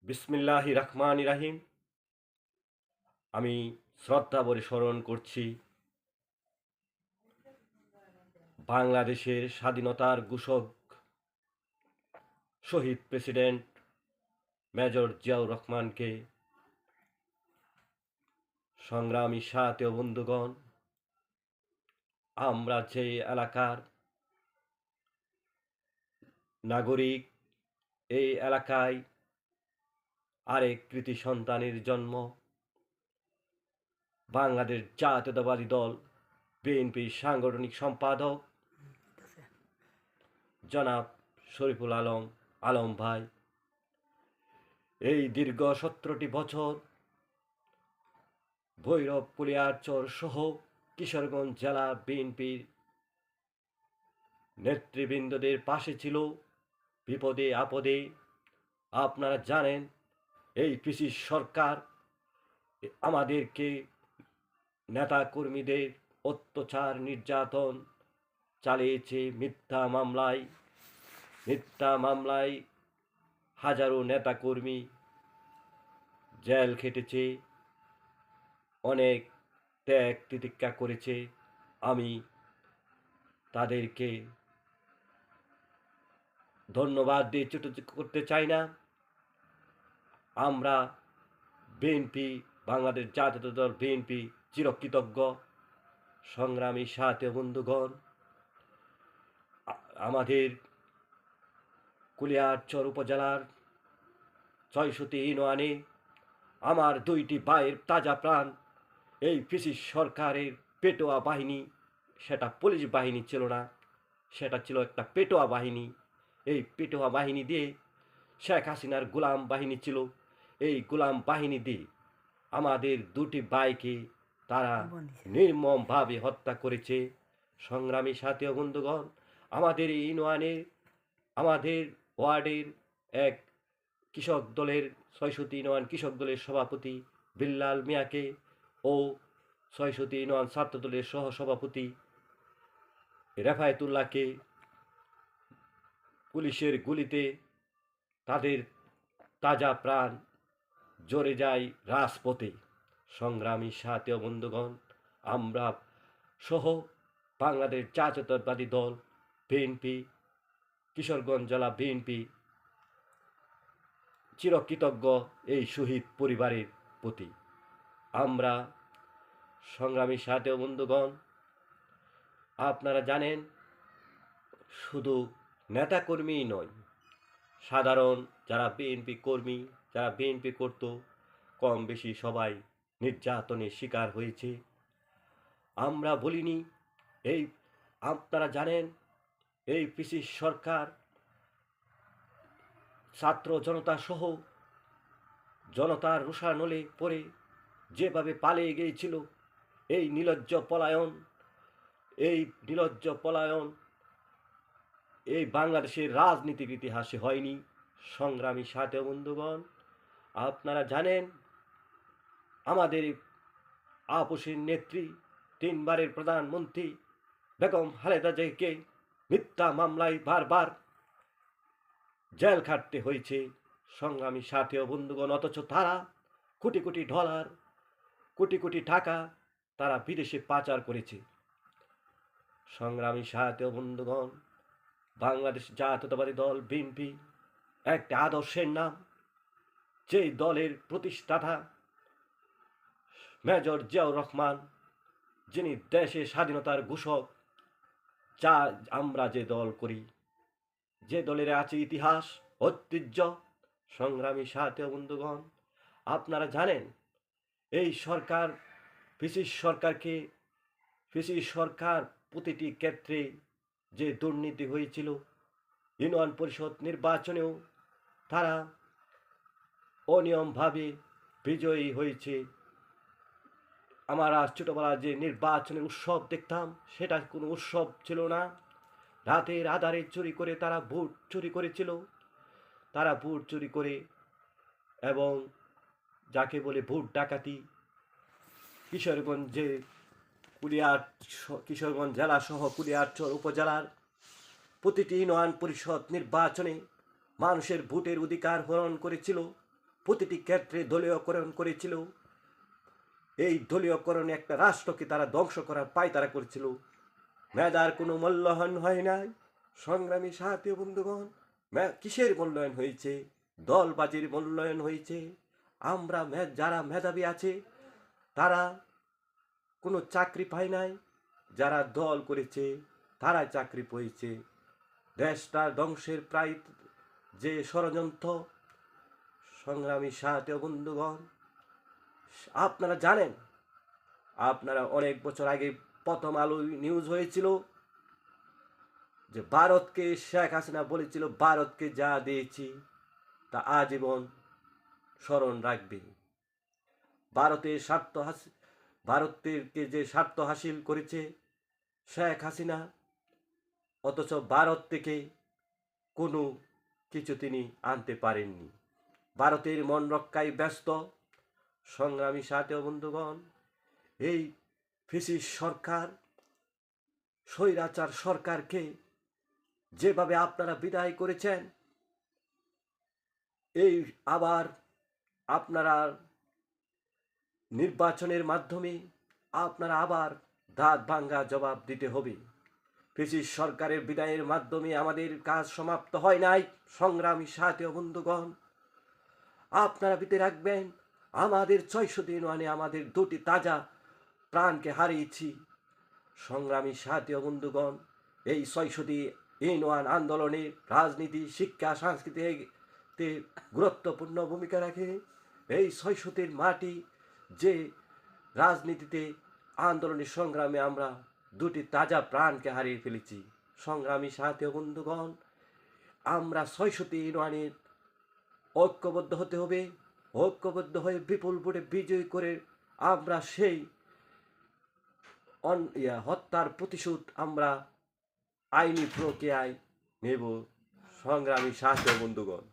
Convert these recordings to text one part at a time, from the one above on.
বিসমিল্লাহির রহমানির রহিম। আমি শ্রদ্ধা ভরে স্মরণ করছি বাংলাদেশের স্বাধীনতার ঘোষক শহীদ প্রেসিডেন্ট মেজর জিয়াউর রহমানকে। সংগ্রামী সাথী ও বন্ধুগণ, আমরা যে এলাকার নাগরিক, এই এলাকায় আরেক কৃতি সন্তানের জন্ম। বাংলাদেশ জাতীয়তাবাদী দল বিএনপির সাংগঠনিক সম্পাদক জনাব শরীফুল আলম আলম ভাই এই দীর্ঘ 17টি বছর ভৈরব কুলিয়ারচর সহ কিশোরগঞ্জ জেলা বিএনপির নেতৃবৃন্দদের পাশে ছিল বিপদে আপদে। আপনারা জানেন, এই পিসি সরকার আমাদেরকে নেতা কর্মীদের অত্যাচার নির্যাতন চালিয়েছে। মিথ্যা মামলায় হাজারো নেতা কর্মী জেল খেটেছে, অনেক ত্যাগ তিতিক্ষা করেছে। আমি তাদেরকে ধন্যবাদ দিয়ে ছোট করতে চাই না। আমরা বিএনপি, বাংলাদেশ জাতীয় দল বিএনপি চিরকৃতজ্ঞ। সংগ্রামী সাথী বন্ধুগণ, আমাদের কুলিয়ারচর উপজেলার ৬০০টি ইউনিয়নে আমার 2টি ভাইয়ের তাজা প্রাণ এই পিসি সরকারের পেটোয়া বাহিনী, সেটা পুলিশ বাহিনী ছিল না, সেটা ছিল একটা পেটোয়া বাহিনী। এই পেটোয়া বাহিনী দিয়ে শেখ হাসিনার গোলাম বাহিনী ছিল। এই গোলাম বাহিনী দিয়ে আমাদের 2টি ভাইকে তারা নির্মমভাবে হত্যা করেছে। সংগ্রামী সাথী ও বন্ধুগণ, আমাদের এই ইউনিয়নে, আমাদের ওয়ার্ডের এক কৃষক দলের ৬০০টি ইউনিয়ন কৃষক দলের সভাপতি বিল্লাল মিয়াকে ও ৬০০টি ইউনিয়ন ছাত্র দলের সহ সভাপতি রেফায়েতুল্লাহকে পুলিশের গুলিতে তাদের তাজা প্রাণ ঝরে যায় রাজপথে। সংগ্রামী সাথী ও বন্ধুগণ, আমরা সহ বাংলাদেশ জাতীয়তাবাদী দল বিএনপি, কিশোরগঞ্জ জেলা বিএনপি চিরকৃতজ্ঞ এই শহীদ পরিবারের প্রতি। আমরা সংগ্রামী সাথী ও বন্ধুগণ, আপনারা জানেন, শুধু নেতাকর্মীই নয়, সাধারণ যারা বিএনপি কর্মী, যারা বিএনপি করত, কম বেশি সবাই নির্যাতনের শিকার হয়েছে। আমরা বলিনি। এই আপনারা জানেন, এই পিসি সরকার ছাত্র জনতা সহ জনতার রোষানলে পড়ে যেভাবে পালিয়ে গিয়েছিল, এই নির্লজ্জ পলায়ন এই বাংলাদেশের রাজনীতির ইতিহাসে হয়নি। সংগ্রামী সাথী বন্ধুগণ, আপনারা জানেন, আমাদের আপসের নেত্রী, 3বারের প্রধানমন্ত্রী বেগম খালেদা জিয়াকে মিথ্যা মামলায় বারবার জেল খাটতে হয়েছে। সংগ্রামী সাথী বন্ধুগণ, অথচ তারা কোটি কোটি ডলার, কোটি কোটি টাকা তারা বিদেশে পাচার করেছে। সংগ্রামী সাথী বন্ধুগণ, বাংলাদেশ জাতীয়তাবাদী দল বিএনপি একটা আদর্শের নাম। যেই দলের প্রতিষ্ঠাতা মেজর জিয়াউর রহমান, যিনি দেশের স্বাধীনতার ঘোষক, যা আমরা যে দল করি, যে দলের আছে ইতিহাস, ঐতিহ্য। সংগ্রামী সাথী বন্ধুগণ, আপনারা জানেন, এই সরকার পিসি সরকার প্রতিটি ক্ষেত্রে যে দুর্নীতি হয়েছিল, ইউনিয়ন পরিষদ নির্বাচনেও তারা অনিয়মভাবে বিজয়ী হয়েছে। আমরা ছোটবেলায় যে নির্বাচনের উৎসব দেখতাম, সেটা কোনো উৎসব ছিল না। রাতের আধারে চুরি করে তারা ভোট চুরি করেছিল। তারা ভোট চুরি করে, এবং যাকে বলে ভোট ডাকাতি, কিশোরগঞ্জ জেলা সহ কুলিয়ারচর উপজেলার প্রতিটি ইউনিয়ন পরিষদ নির্বাচনে মানুষের ভোটের অধিকার হরণ করেছিল। প্রতিটি ক্ষেত্রে দলীয়করণ করেছিল। এই দলীয়করণে একটা রাষ্ট্রকে তারা ধ্বংস করার পায়তারা করেছিল। মেধার কোনো মূল্যায়ন হয় নাই। সংগ্রামী সাথী বন্ধুগণ, কিসের মূল্যায়ন হয়েছে? দলবাজির মূল্যায়ন হয়েছে। আমরা যারা মেধাবী আছে তারা কোনো চাকরি পায় নাই, যারা দল করেছে তারা চাকরি পেয়েছে। দেশটা ধ্বংসের প্রায় যে ষড়যন্ত্র, সংগ্রামী সাথী বন্ধুগণ, আপনারা জানেন, আপনারা অনেক বছর আগে প্রথম আলো নিউজ হয়েছিল যে ভারতকে শেখ হাসিনা বলেছিল, ভারতকে যা দিয়েছি তা আজীবন স্মরণ রাখবে। ভারতকে যে স্বার্থ হাসিল করেছে শেখ হাসিনা, অথচ ভারত থেকে কোনো কিছু তিনি আনতে পারেননি। ভারতের মন রক্ষায় ব্যস্ত। সংগ্রামী সাথী বন্ধুগণ, এই ফ্যাসিস্ট সরকার, স্বৈরাচার সরকারকে যেভাবে আপনারা বিদায় করেছেন, এই আবার আপনারা নির্বাচনের মাধ্যমে আপনারা আবার দাঁত ভাঙ্গা জবাব দিতে হবে। ফ্যাসিস্ট সরকারের বিদায়ের মাধ্যমে আমাদের কাজ সমাপ্ত হয় নাই। সংগ্রামী সাথী বন্ধুগণ, আপনারা বিতে রাখবেন, আমাদের 600 দিন আমাদের দুটি তাজা প্রাণকে হারিয়েছি। সংগ্রামী সাথী বন্ধুগণ, এই 600 আন্দোলনে রাজনীতি, শিক্ষা, সংস্কৃতিতে গুরুত্বপূর্ণ ভূমিকা রাখে। এই 600 মাটি যে রাজনীতিতে, আন্দোলনের সংগ্রামে আমরা দুটি তাজা প্রাণকে হারিয়ে ফেলেছি। সংগ্রামী সাথী বন্ধুগণ, আমরা 600 ঐক্যবদ্ধ হতে হবে। ঐক্যবদ্ধ হয়ে বিপুল ভোটে বিজয়ী করে আমরা সেই হত্যার প্রতিশোধ আমরা আইনি প্রক্রিয়ায় নেব। সংগ্রামী সাথী বন্ধুগণ,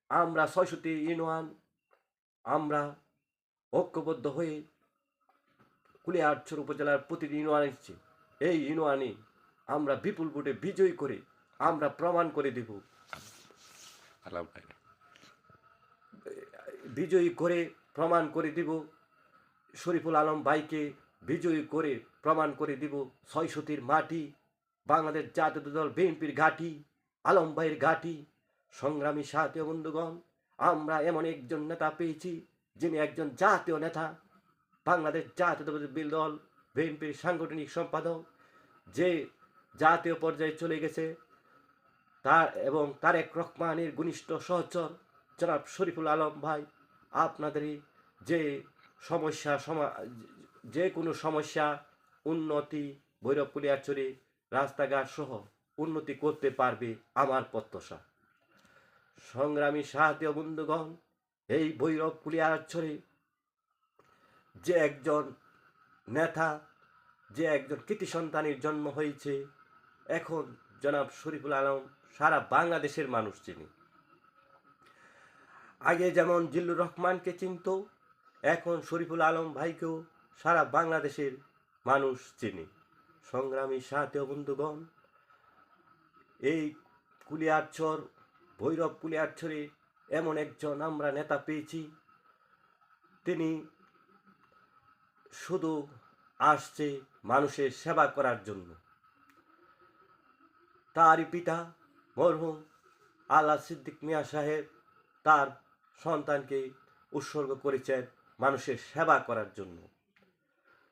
আমরা 600 আমরা ঐক্যবদ্ধ হয়ে কুলিয়ারচর উপজেলার প্রতিটি ইউনিয়ন এসেছে। এই ইউনিয়নে আমরা বিপুল ভোটে বিজয়ী করে আমরা প্রমাণ করে দেব, বিজয়ী করে প্রমাণ করে দিব। শরীফুল আলম ভাইকে বিজয়ী করে প্রমাণ করে দিব 600 মাটি বাংলাদেশ জাতীয় দল বিএনপির ঘাঁটি, আলম ভাইয়ের ঘাঁটি। সংগ্রামী সাথী বন্ধুগণ, আমরা এমন একজন নেতা পেয়েছি যিনি একজন জাতীয় নেতা, বাংলাদেশ জাতীয় দল বিএনপির সাংগঠনিক সম্পাদক, যে জাতীয় পর্যায়ে চলে গেছে, তার এবং তারেক রহমানের ঘনিষ্ঠ সহচর জনাব শরীফুল আলম ভাই। আপনাদেরই যে কোনো সমস্যা উন্নতি ভৈরব কুলিয়ারচরে রাস্তাঘাট সহ উন্নতি করতে পারবে আমার প্রত্যাশা। সংগ্রামী সাথী বন্ধুগণ, এই ভৈরব কুলিয়ারচরে যে একজন নেতা, যে একজন কৃতি সন্তানের জন্ম হয়েছে, এখন জনাব শরীফুল আলম সারা বাংলাদেশের মানুষ চিনি। আগে যেমন জিল্লুর রহমানকে চিনত, এখন শরীফুল আলম ভাইকেও সারা বাংলাদেশের মানুষ চিনি। সংগ্রামী সাথী বন্ধুগণ, এই কুলিয়ারচর ভৈরব কুলিয়ারচরে এমন একজন আমরা নেতা পেয়েছি, তিনি শুধু আসছে মানুষের সেবা করার জন্য। তারই পিতা মরহুম আল্লাহ সিদ্দিক মিয়া সাহেব তার সন্তানকে উৎসর্গ করেছেন মানুষের সেবা করার জন্য।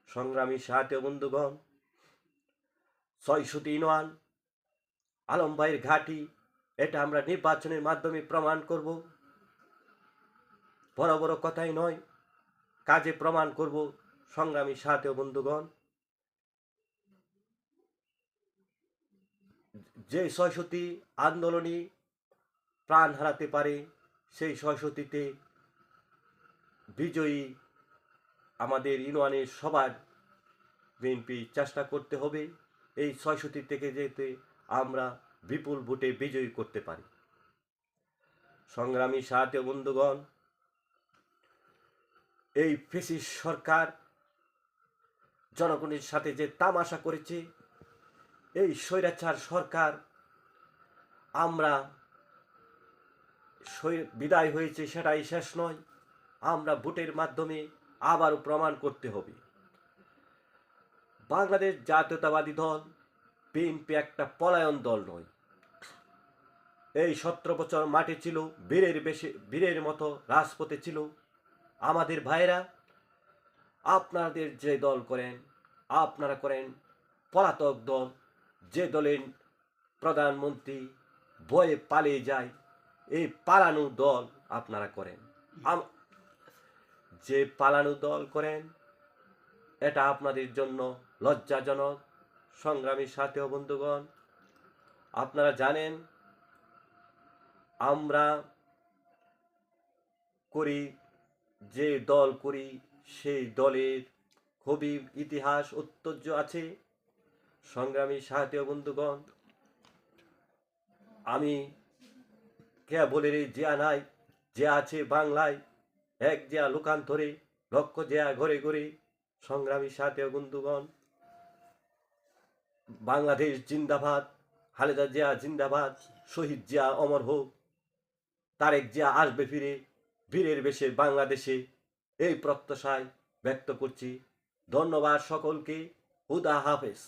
সংগ্রামী সাথী বন্ধুগণ, 600 আলম ভাইয়ের ঘাঁটি, এটা আমরা নির্বাচনের মাধ্যমে প্রমাণ করব। বড় বড় কথাই নয়, কাজে প্রমাণ করব। সংগ্রামী সাথী বন্ধুগণ, যে 600 আন্দোলনে প্রাণ হারাতে পারে, সেই 600তে বিজয়ী আমাদের ইউনিয়নের সবার বিএনপি চেষ্টা করতে হবে এই 600 থেকে যেতে আমরা বিপুল ভোটে বিজয়ী করতে পারি। সংগ্রামী সাথী বন্ধুগণ, এই ফ্যাসিস্ট সরকার জনগণের সাথে যে তামাশা করেছে, এই স্বৈরাচার সরকার আমরা বিদায় হয়েছে সেটাই শেষ নয়, আমরা ভোটের মাধ্যমে আবারও প্রমাণ করতে হবে বাংলাদেশ জাতীয়তাবাদী দল বিএনপি একটা পলায়ন দল নয়। এই 17 বছর মাঠে ছিল, বীরের মতো রাজপথে ছিল আমাদের ভাইরা। আপনাদের যে দল করেন, আপনারা করেন পলাতক দল, যে দলের প্রধানমন্ত্রী ভয়ে পালিয়ে যায়, এই পালানো দল আপনারা করেন। যে পালানো দল করেন এটা আপনাদের জন্য লজ্জাজনক। সংগ্রামী সাথী ও বন্ধুগণ, আপনারা জানেন আমরা করি যে দল করি সেই দলের খুবই ইতিহাস ঐতিহ্য আছে। সংগ্রামী সাথী ও বন্ধুগণ, আমি কেবলের এই জিয়া নাই, যে আছে বাংলায়, এক জিয়া লোকান্তরে, লক্ষ জিয়া ঘরে ঘরে। সংগ্রামী সাথী ও বন্ধুগণ, বাংলাদেশ জিন্দাবাদ, খালেদা জিয়া জিন্দাবাদ, শহীদ জিয়া অমর হোক, তারেক জিয়া আসবে ফিরে বীরের বেশে বাংলাদেশে, এই প্রত্যাশায় ব্যক্ত করছি। ধন্যবাদ সকলকে। খুদা হাফেজ।